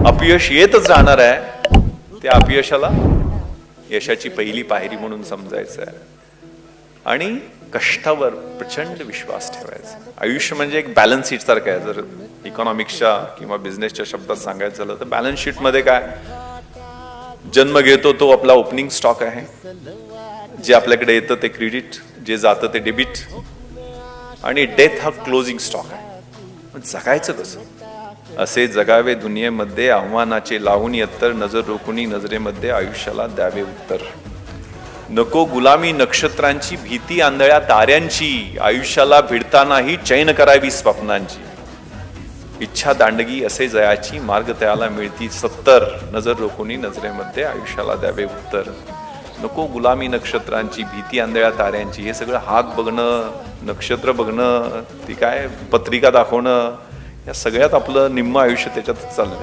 अपयश येतच राहणार आहे, त्या अपयशाला यशाची पहिली पायरी म्हणून समजायचं आहे आणि कष्टावर प्रचंड विश्वास ठेवायचा. आयुष्य म्हणजे एक बॅलन्स शीट सारखं आहे. जर इकॉनॉमिक्सच्या किंवा बिझनेसच्या शब्दात सांगायचं झालं तर बॅलन्स शीट मध्ये काय, जन्म घेतो तो आपला ओपनिंग स्टॉक आहे, जे आपल्याकडे येतं ते क्रेडिट, जे जातं ते डेबिट, आणि डेथ हा क्लोजिंग स्टॉक आहे. पण जगायचं कसं? असे जगावे दुनियेमध्ये आव्हानाचे लावून यत्तर, नजर रोखुनी नजरेमध्ये आयुष्याला द्यावे उत्तर. नको गुलामी नक्षत्रांची, भीती आंधळ्या ताऱ्यांची, आयुष्याला भिडतानाही चैन करावी स्वप्नांची. इच्छा दांडगी असे जयाची, मार्ग त्याला मिळती 70, नजर रोखुनी नजरेमध्ये आयुष्याला द्यावे उत्तर. नको गुलामी नक्षत्रांची, भीती आंधळ्या ताऱ्यांची, हे सगळं हात बघणं, नक्षत्र बघणं, ती काय पत्रिका दाखवणं, या सगळ्यात आपलं निम्म आयुष्य त्याच्यात चाललंय.